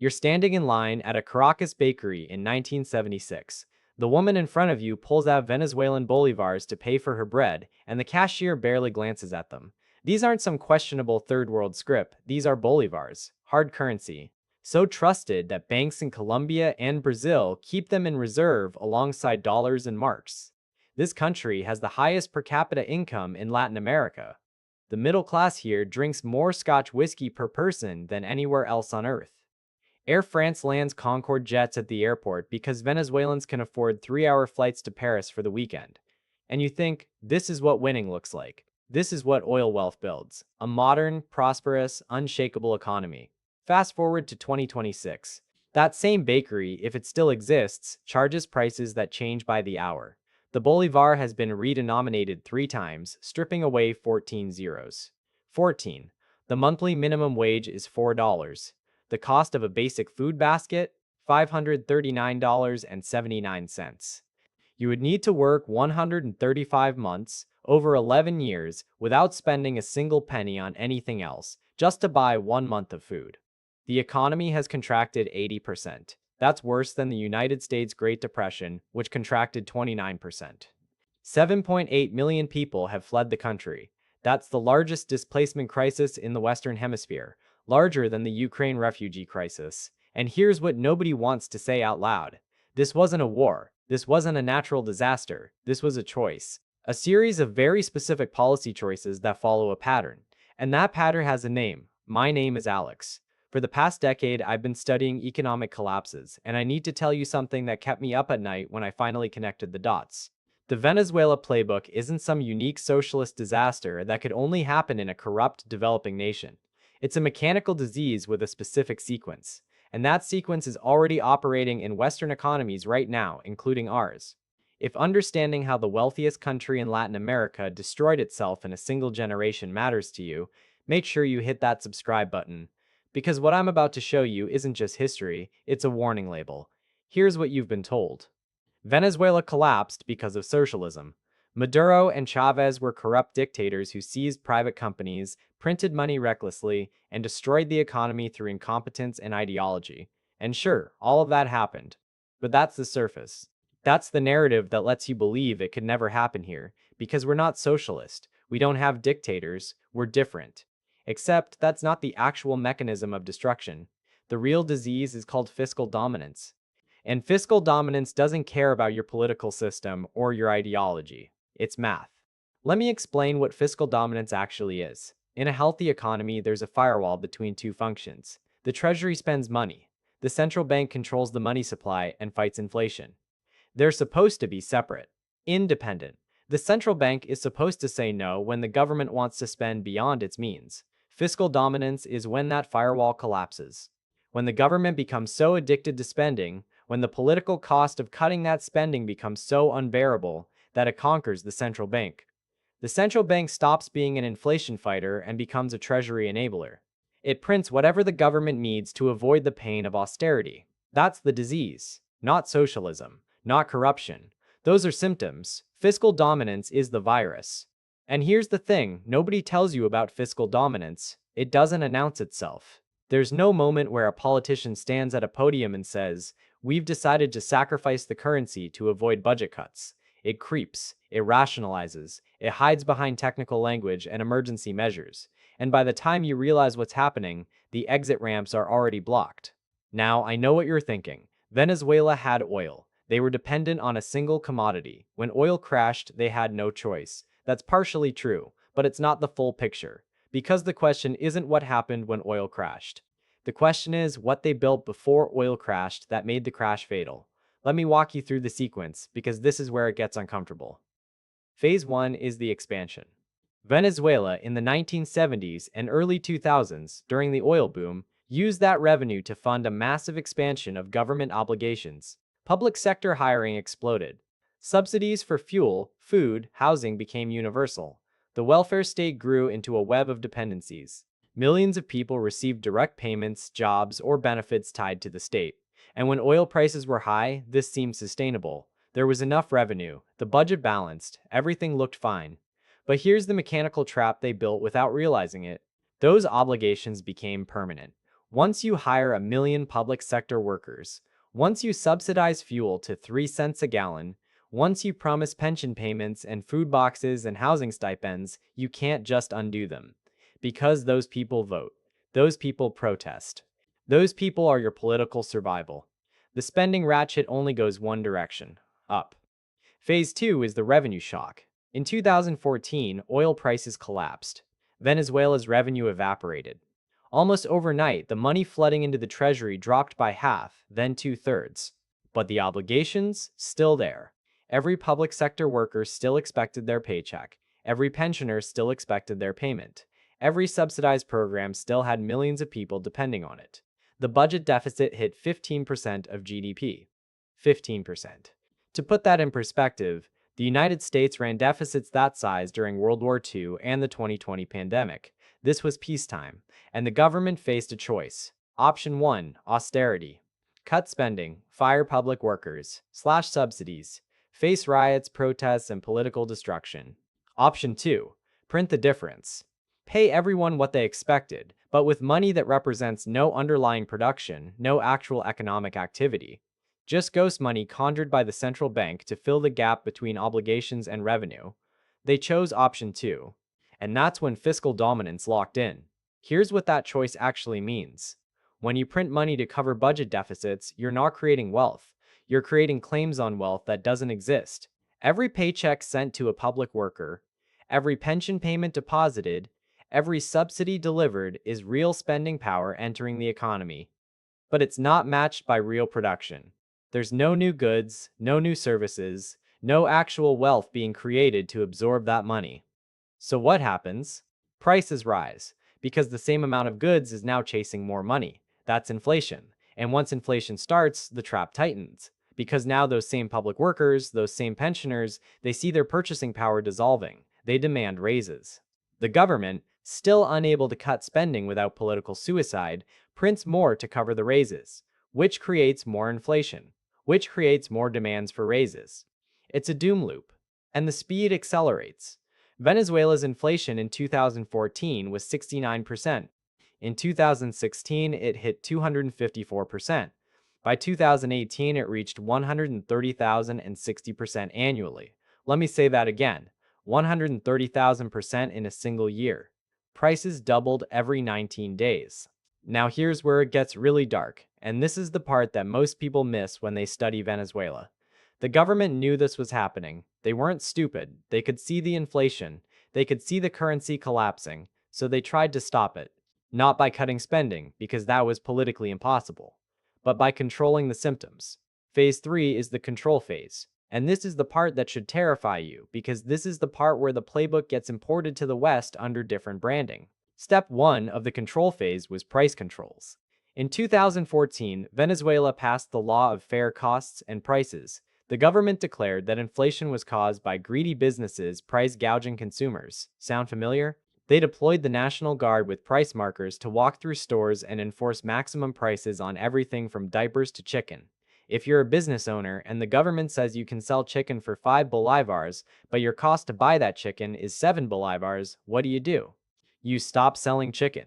You're standing in line at a Caracas bakery in 1976. The woman in front of you pulls out Venezuelan bolivars to pay for her bread, and the cashier barely glances at them. These aren't some questionable third world script, these are bolivars, hard currency. So trusted that banks in Colombia and Brazil keep them in reserve alongside dollars and marks. This country has the highest per capita income in Latin America. The middle class here drinks more Scotch whiskey per person than anywhere else on Earth. Air France lands Concorde jets at the airport because Venezuelans can afford 3-hour flights to Paris for the weekend. And you think, this is what winning looks like. This is what oil wealth builds. A modern, prosperous, unshakable economy. Fast forward to 2026. That same bakery, if it still exists, charges prices that change by the hour. The bolivar has been redenominated 3 times, stripping away 14 zeros. 14. The monthly minimum wage is $4. The cost of a basic food basket, $539.79. You would need to work 135 months, over 11 years, without spending a single penny on anything else, just to buy 1 month of food. The economy has contracted 80%. That's worse than the United States Great Depression, which contracted 29%. 7.8 million people have fled the country. That's the largest displacement crisis in the Western Hemisphere, larger than the Ukraine refugee crisis. And here's what nobody wants to say out loud. This wasn't a war. This wasn't a natural disaster. This was a choice. A series of very specific policy choices that follow a pattern. And that pattern has a name. My name is Alex. For the past decade, I've been studying economic collapses, and I need to tell you something that kept me up at night when I finally connected the dots. The Venezuela playbook isn't some unique socialist disaster that could only happen in a corrupt, developing nation. It's a mechanical disease with a specific sequence, and that sequence is already operating in Western economies right now, including ours. If understanding how the wealthiest country in Latin America destroyed itself in a single generation matters to you, make sure you hit that subscribe button. Because what I'm about to show you isn't just history, it's a warning label. Here's what you've been told. Venezuela collapsed because of socialism. Maduro and Chavez were corrupt dictators who seized private companies, printed money recklessly, and destroyed the economy through incompetence and ideology. And sure, all of that happened. But that's the surface. That's the narrative that lets you believe it could never happen here, because we're not socialist. We don't have dictators, we're different. Except that's not the actual mechanism of destruction. The real disease is called fiscal dominance. And fiscal dominance doesn't care about your political system or your ideology. It's math. Let me explain what fiscal dominance actually is. In a healthy economy, there's a firewall between two functions. The Treasury spends money. The central bank controls the money supply and fights inflation. They're supposed to be separate, independent. The central bank is supposed to say no when the government wants to spend beyond its means. Fiscal dominance is when that firewall collapses. When the government becomes so addicted to spending, when the political cost of cutting that spending becomes so unbearable that it conquers the central bank. The central bank stops being an inflation fighter and becomes a treasury enabler. It prints whatever the government needs to avoid the pain of austerity. That's the disease, not socialism, not corruption. Those are symptoms. Fiscal dominance is the virus. And here's the thing, nobody tells you about fiscal dominance. It doesn't announce itself. There's no moment where a politician stands at a podium and says, "We've decided to sacrifice the currency to avoid budget cuts." It creeps, it rationalizes, it hides behind technical language and emergency measures. And by the time you realize what's happening, the exit ramps are already blocked. Now, I know what you're thinking. Venezuela had oil. They were dependent on a single commodity. When oil crashed, they had no choice. That's partially true, but it's not the full picture. Because the question isn't what happened when oil crashed. The question is what they built before oil crashed that made the crash fatal. Let me walk you through the sequence, because this is where it gets uncomfortable. Phase 1 is the expansion. Venezuela in the 1970s and early 2000s, during the oil boom, used that revenue to fund a massive expansion of government obligations. Public sector hiring exploded. Subsidies for fuel, food, housing became universal. The welfare state grew into a web of dependencies. Millions of people received direct payments, jobs, or benefits tied to the state. And when oil prices were high, this seemed sustainable. There was enough revenue, the budget balanced, everything looked fine. But here's the mechanical trap they built without realizing it. Those obligations became permanent. Once you hire 1 million public sector workers, once you subsidize fuel to 3 cents a gallon, once you promise pension payments and food boxes and housing stipends, you can't just undo them. Because those people vote. Those people protest. Those people are your political survival. The spending ratchet only goes one direction, up. Phase 2 is the revenue shock. In 2014, oil prices collapsed. Venezuela's revenue evaporated. Almost overnight, the money flooding into the treasury dropped by half, then two-thirds. But the obligations, still there. Every public sector worker still expected their paycheck. Every pensioner still expected their payment. Every subsidized program still had millions of people depending on it. The budget deficit hit 15% of GDP. 15%. To put that in perspective, the United States ran deficits that size during World War II and the 2020 pandemic. This was peacetime, and the government faced a choice. Option 1, austerity. Cut spending, fire public workers, slash subsidies, face riots, protests, and political destruction. Option 2, print the difference. Pay everyone what they expected, but with money that represents no underlying production, no actual economic activity. Just ghost money conjured by the central bank to fill the gap between obligations and revenue. They chose option 2. And that's when fiscal dominance locked in. Here's what that choice actually means. When you print money to cover budget deficits, you're not creating wealth. You're creating claims on wealth that doesn't exist. Every paycheck sent to a public worker, every pension payment deposited, every subsidy delivered is real spending power entering the economy. But it's not matched by real production. There's no new goods, no new services, no actual wealth being created to absorb that money. So what happens? Prices rise, because the same amount of goods is now chasing more money. That's inflation. And once inflation starts, the trap tightens. Because now those same public workers, those same pensioners, they see their purchasing power dissolving. They demand raises. The government, still unable to cut spending without political suicide, prints more to cover the raises, which creates more inflation, which creates more demands for raises. It's a doom loop. And the speed accelerates. Venezuela's inflation in 2014 was 69%. In 2016, it hit 254%. By 2018, it reached 130,060% annually. Let me say that again, 130,000% in a single year. Prices doubled every 19 days. Now here's where it gets really dark, and this is the part that most people miss when they study Venezuela. The government knew this was happening. They weren't stupid. They could see the inflation. They could see the currency collapsing, so they tried to stop it. Not by cutting spending, because that was politically impossible, but by controlling the symptoms. Phase 3 is the control phase. And this is the part that should terrify you, because this is the part where the playbook gets imported to the West under different branding. Step 1 of the control phase was price controls. In 2014, Venezuela passed the Law of Fair Costs and Prices. The government declared that inflation was caused by greedy businesses price gouging consumers. Sound familiar? They deployed the National Guard with price markers to walk through stores and enforce maximum prices on everything from diapers to chicken. If you're a business owner and the government says you can sell chicken for 5 bolivars, but your cost to buy that chicken is 7 bolivars, what do? You stop selling chicken.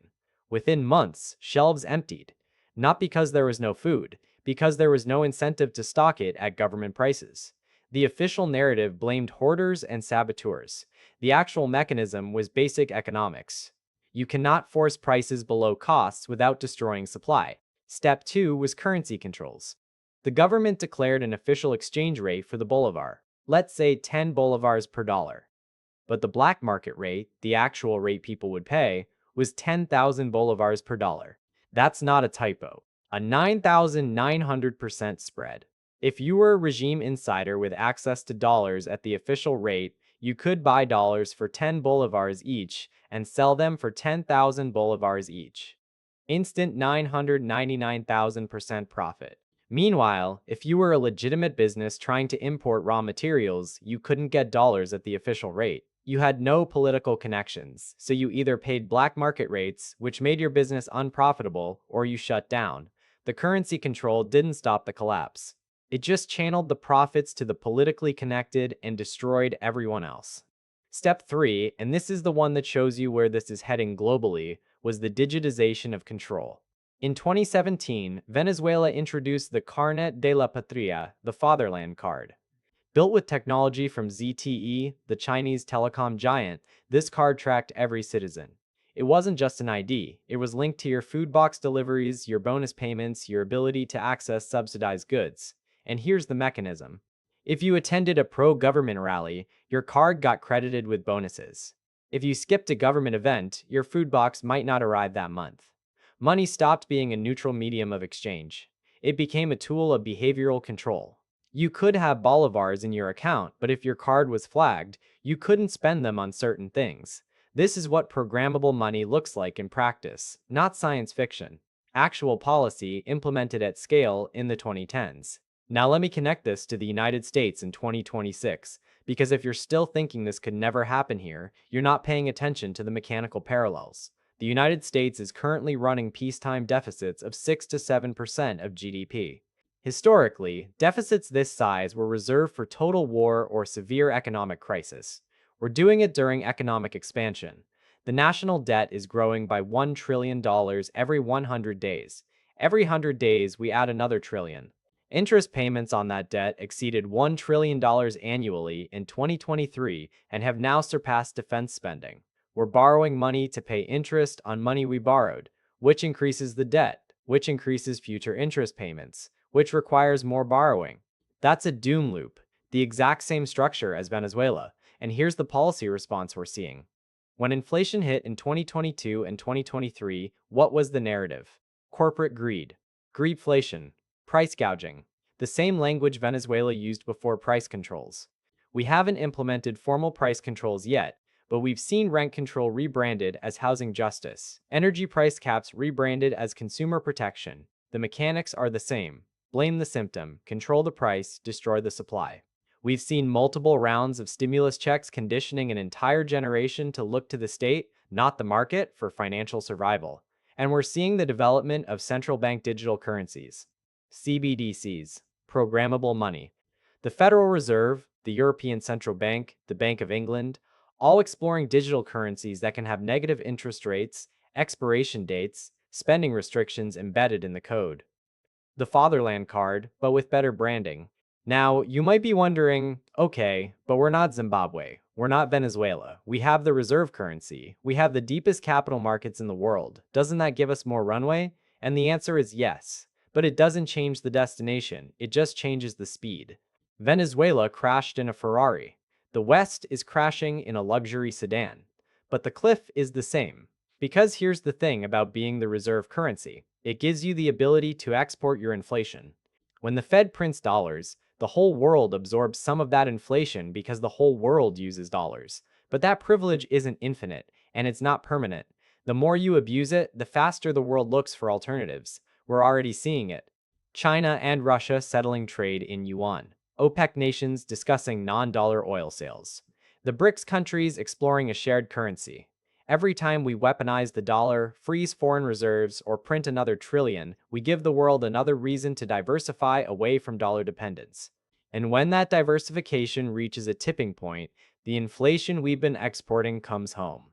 Within months, shelves emptied. Not because there was no food, because there was no incentive to stock it at government prices. The official narrative blamed hoarders and saboteurs. The actual mechanism was basic economics. You cannot force prices below costs without destroying supply. Step 2 was currency controls. The government declared an official exchange rate for the bolivar, let's say 10 bolivars per dollar. But the black market rate, the actual rate people would pay, was 10,000 bolivars per dollar. That's not a typo. A 9,900% spread. If you were a regime insider with access to dollars at the official rate, you could buy dollars for 10 bolivars each and sell them for 10,000 bolivars each. Instant 999,000% profit. Meanwhile, if you were a legitimate business trying to import raw materials, you couldn't get dollars at the official rate. You had no political connections, so you either paid black market rates, which made your business unprofitable, or you shut down. The currency control didn't stop the collapse. It just channeled the profits to the politically connected and destroyed everyone else. Step 3, and this is the one that shows you where this is heading globally, was the digitization of control. In 2017, Venezuela introduced the Carnet de la Patria, the fatherland card. Built with technology from ZTE, the Chinese telecom giant, this card tracked every citizen. It wasn't just an ID, it was linked to your food box deliveries, your bonus payments, your ability to access subsidized goods. And here's the mechanism. If you attended a pro-government rally, your card got credited with bonuses. If you skipped a government event, your food box might not arrive that month. Money stopped being a neutral medium of exchange. It became a tool of behavioral control. You could have bolivars in your account, but if your card was flagged, you couldn't spend them on certain things. This is what programmable money looks like in practice, not science fiction. Actual policy implemented at scale in the 2010s. Now let me connect this to the United States in 2026, because if you're still thinking this could never happen here, you're not paying attention to the mechanical parallels. The United States is currently running peacetime deficits of 6 to 7% of GDP. Historically, deficits this size were reserved for total war or severe economic crisis. We're doing it during economic expansion. The national debt is growing by $1 trillion every 100 days. Every 100 days, we add another trillion. Interest payments on that debt exceeded $1 trillion annually in 2023 and have now surpassed defense spending. We're borrowing money to pay interest on money we borrowed, which increases the debt, which increases future interest payments, which requires more borrowing. That's a doom loop, the exact same structure as Venezuela. And here's the policy response we're seeing. When inflation hit in 2022 and 2023, what was the narrative? Corporate greed, greedflation, price gouging, the same language Venezuela used before price controls. We haven't implemented formal price controls yet, but we've seen rent control rebranded as housing justice, energy price caps rebranded as consumer protection. The mechanics are the same. Blame the symptom, control the price, destroy the supply. We've seen multiple rounds of stimulus checks conditioning an entire generation to look to the state, not the market, for financial survival. And we're seeing the development of central bank digital currencies, CBDCs, programmable money. The Federal Reserve, the European Central Bank, the Bank of England, all exploring digital currencies that can have negative interest rates, expiration dates, spending restrictions embedded in the code. The fatherland card, but with better branding. Now, you might be wondering, okay, but we're not Zimbabwe. We're not Venezuela. We have the reserve currency. We have the deepest capital markets in the world. Doesn't that give us more runway? And the answer is yes. But it doesn't change the destination. It just changes the speed. Venezuela crashed in a Ferrari. The West is crashing in a luxury sedan. But the cliff is the same. Because here's the thing about being the reserve currency. It gives you the ability to export your inflation. When the Fed prints dollars, the whole world absorbs some of that inflation because the whole world uses dollars. But that privilege isn't infinite, and it's not permanent. The more you abuse it, the faster the world looks for alternatives. We're already seeing it. China and Russia settling trade in yuan. OPEC nations discussing non-dollar oil sales. The BRICS countries exploring a shared currency. Every time we weaponize the dollar, freeze foreign reserves, or print another trillion, we give the world another reason to diversify away from dollar dependence. And when that diversification reaches a tipping point, the inflation we've been exporting comes home.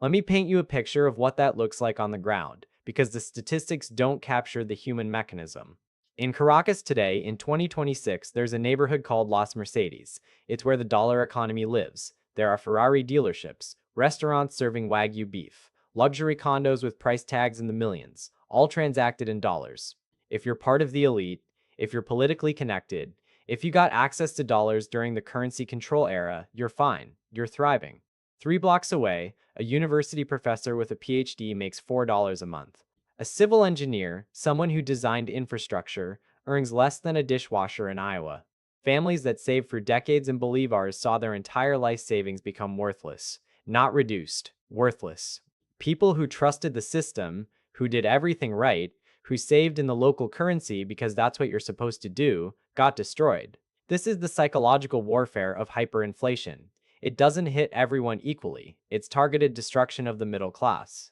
Let me paint you a picture of what that looks like on the ground, because the statistics don't capture the human mechanism. In Caracas today, in 2026, there's a neighborhood called Las Mercedes. It's where the dollar economy lives. There are Ferrari dealerships, restaurants serving Wagyu beef, luxury condos with price tags in the millions, all transacted in dollars. If you're part of the elite, if you're politically connected, if you got access to dollars during the currency control era, you're fine, you're thriving. 3 blocks away, a university professor with a PhD makes $4 a month. A civil engineer, someone who designed infrastructure, earns less than a dishwasher in Iowa. Families that saved for decades in bolivars saw their entire life savings become worthless. Not reduced, worthless. People who trusted the system, who did everything right, who saved in the local currency because that's what you're supposed to do, got destroyed. This is the psychological warfare of hyperinflation. It doesn't hit everyone equally. It's targeted destruction of the middle class.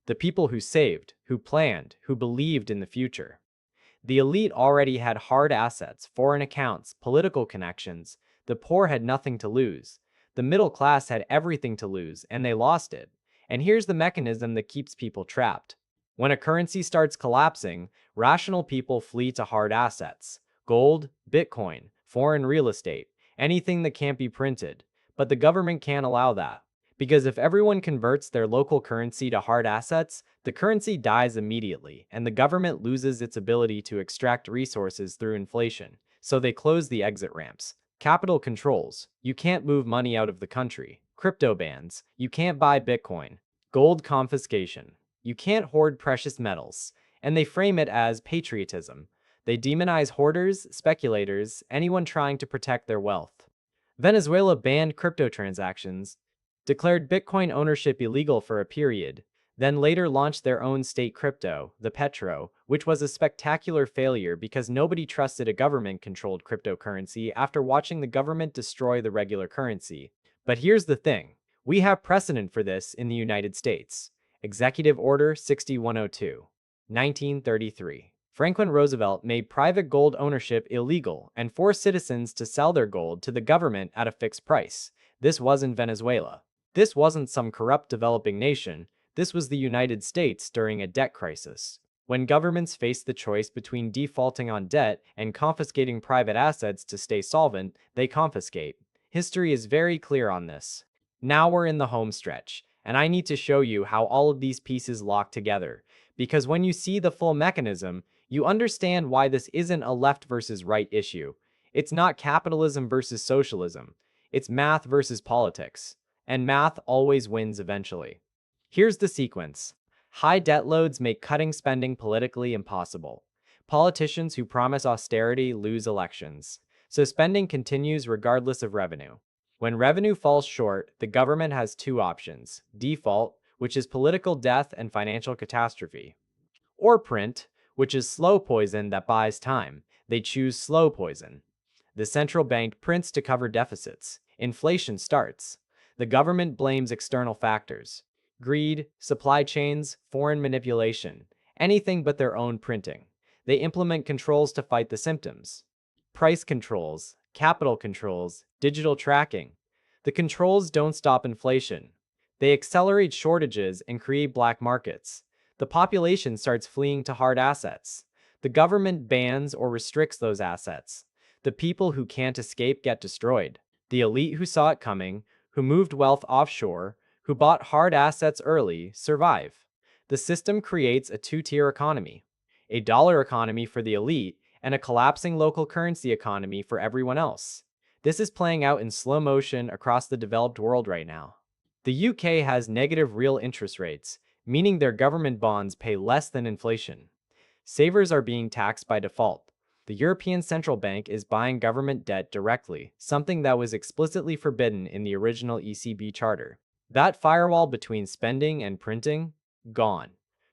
The people who saved, who planned, who believed in the future. The elite already had hard assets, foreign accounts, political connections. The poor had nothing to lose. The middle class had everything to lose, and they lost it. And here's the mechanism that keeps people trapped. When a currency starts collapsing, rational people flee to hard assets: gold, Bitcoin, foreign real estate, anything that can't be printed. But the government can't allow that. Because if everyone converts their local currency to hard assets, the currency dies immediately, and the government loses its ability to extract resources through inflation. So they close the exit ramps. Capital controls: you can't move money out of the country. Crypto bans: you can't buy Bitcoin. Gold confiscation: you can't hoard precious metals. And they frame it as patriotism. They demonize hoarders, speculators, anyone trying to protect their wealth. Venezuela banned crypto transactions, declared Bitcoin ownership illegal for a period, then later launched their own state crypto, the Petro, which was a spectacular failure because nobody trusted a government-controlled cryptocurrency after watching the government destroy the regular currency. But here's the thing: we have precedent for this in the United States. Executive Order 6102, 1933. Franklin Roosevelt made private gold ownership illegal and forced citizens to sell their gold to the government at a fixed price. This wasn't Venezuela. This wasn't some corrupt developing nation. This was the United States during a debt crisis. When governments face the choice between defaulting on debt and confiscating private assets to stay solvent, they confiscate. History is very clear on this. Now we're in the home stretch, and I need to show you how all of these pieces lock together. Because when you see the full mechanism, you understand why this isn't a left versus right issue. It's not capitalism versus socialism. It's math versus politics. And math always wins eventually. Here's the sequence. High debt loads make cutting spending politically impossible. Politicians who promise austerity lose elections. So spending continues regardless of revenue. When revenue falls short, the government has two options: default, which is political death and financial catastrophe, or print, which is slow poison that buys time. They choose slow poison. The central bank prints to cover deficits. Inflation starts. The government blames external factors: greed, supply chains, foreign manipulation, anything but their own printing. They implement controls to fight the symptoms: price controls, capital controls, digital tracking. The controls don't stop inflation. They accelerate shortages and create black markets. The population starts fleeing to hard assets. The government bans or restricts those assets. The people who can't escape get destroyed. The elite who saw it coming, who moved wealth offshore, who bought hard assets early, survive. The system creates a two-tier economy: a dollar economy for the elite and a collapsing local currency economy for everyone else. This is playing out in slow motion across the developed world right now. The UK has negative real interest rates, meaning their government bonds pay less than inflation. Savers are being taxed by default. The European Central Bank is buying government debt directly, something that was explicitly forbidden in the original ECB charter. That firewall between spending and printing? Gone.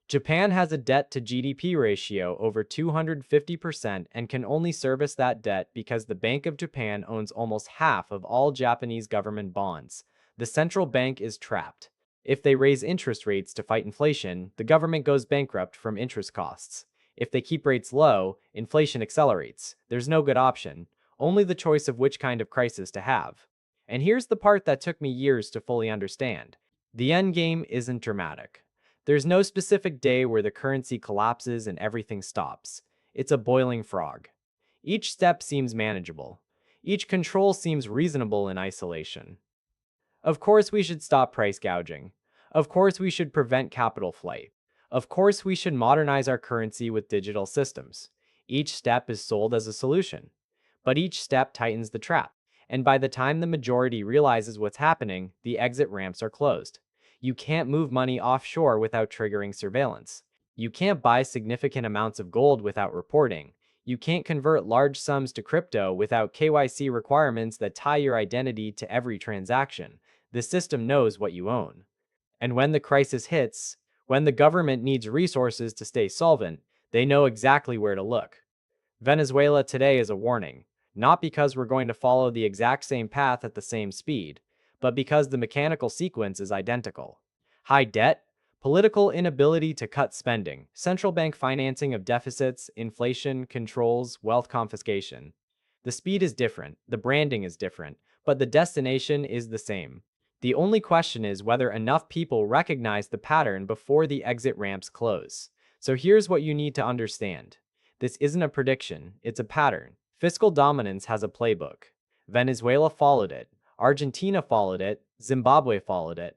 Japan has a debt to GDP ratio over 250% and can only service that debt because the Bank of Japan owns almost half of all Japanese government bonds. The central bank is trapped. If they raise interest rates to fight inflation, the government goes bankrupt from interest costs. If they keep rates low, inflation accelerates. There's no good option, only the choice of which kind of crisis to have. And here's the part that took me years to fully understand. The end game isn't dramatic. There's no specific day where the currency collapses and everything stops. It's a boiling frog. Each step seems manageable. Each control seems reasonable in isolation. Of course, we should stop price gouging. Of course, we should prevent capital flight. Of course, we should modernize our currency with digital systems. Each step is sold as a solution. But each step tightens the trap. And by the time the majority realizes what's happening, the exit ramps are closed. You can't move money offshore without triggering surveillance. You can't buy significant amounts of gold without reporting. You can't convert large sums to crypto without KYC requirements that tie your identity to every transaction. The system knows what you own. And when the crisis hits, when the government needs resources to stay solvent, they know exactly where to look. Venezuela today is a warning, not because we're going to follow the exact same path at the same speed, but because the mechanical sequence is identical. High debt, political inability to cut spending, central bank financing of deficits, inflation, controls, wealth confiscation. The speed is different, the branding is different, but the destination is the same: The only question is whether enough people recognize the pattern before the exit ramps close. So here's what you need to understand. This isn't a prediction, it's a pattern. Fiscal dominance has a playbook. Venezuela followed it. Argentina followed it. Zimbabwe followed it.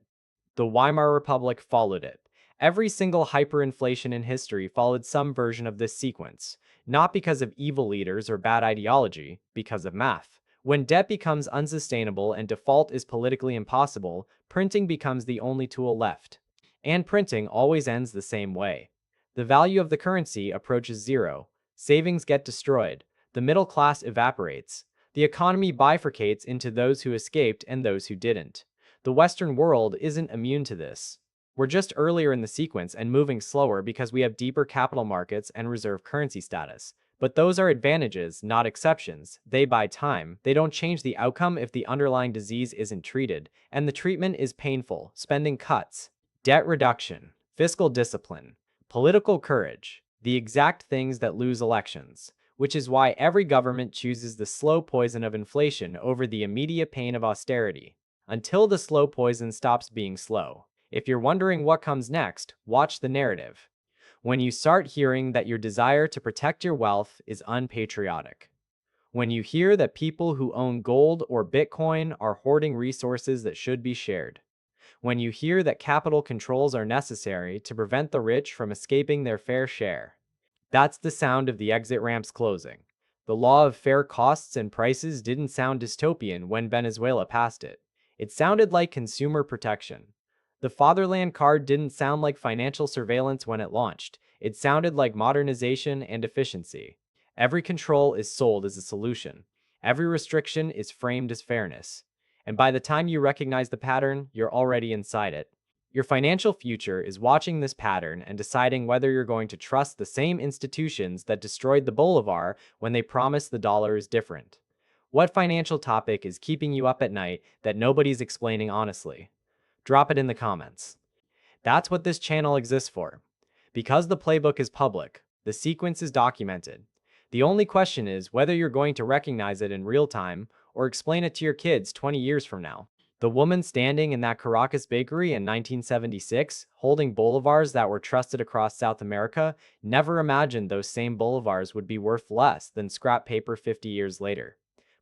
The Weimar Republic followed it. Every single hyperinflation in history followed some version of this sequence, not because of evil leaders or bad ideology, because of math. When debt becomes unsustainable and default is politically impossible, printing becomes the only tool left. And printing always ends the same way. The value of the currency approaches zero, savings get destroyed, the middle class evaporates, the economy bifurcates into those who escaped and those who didn't. The Western world isn't immune to this. We're just earlier in the sequence and moving slower because we have deeper capital markets and reserve currency status. But those are advantages, not exceptions. They buy time. They don't change the outcome if the underlying disease isn't treated, and the treatment is painful. Spending cuts, debt reduction, fiscal discipline, political courage, the exact things that lose elections, which is why every government chooses the slow poison of inflation over the immediate pain of austerity, until the slow poison stops being slow. If you're wondering what comes next, watch the narrative. When you start hearing that your desire to protect your wealth is unpatriotic. When you hear that people who own gold or Bitcoin are hoarding resources that should be shared. When you hear that capital controls are necessary to prevent the rich from escaping their fair share. That's the sound of the exit ramps closing. The law of fair costs and prices didn't sound dystopian when Venezuela passed it. It sounded like consumer protection. The Fatherland card didn't sound like financial surveillance when it launched. It sounded like modernization and efficiency. Every control is sold as a solution. Every restriction is framed as fairness. And by the time you recognize the pattern, you're already inside it. Your financial future is watching this pattern and deciding whether you're going to trust the same institutions that destroyed the bolivar when they promised the dollar is different. What financial topic is keeping you up at night that nobody's explaining honestly? Drop it in the comments. That's what this channel exists for. Because the playbook is public, the sequence is documented. The only question is whether you're going to recognize it in real time or explain it to your kids 20 years from now. The woman standing in that Caracas bakery in 1976, holding bolivars that were trusted across South America, never imagined those same bolivars would be worth less than scrap paper 50 years later.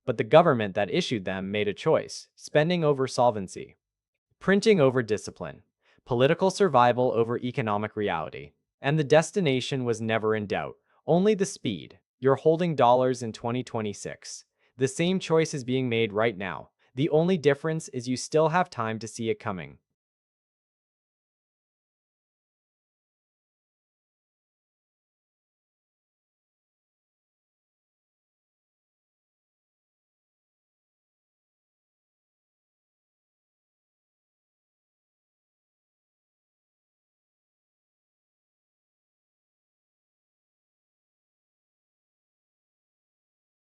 But the government that issued them made a choice: spending over solvency, printing over discipline, political survival over economic reality. And the destination was never in doubt, only the speed. You're holding dollars in 2026. The same choice is being made right now. The only difference is you still have time to see it coming.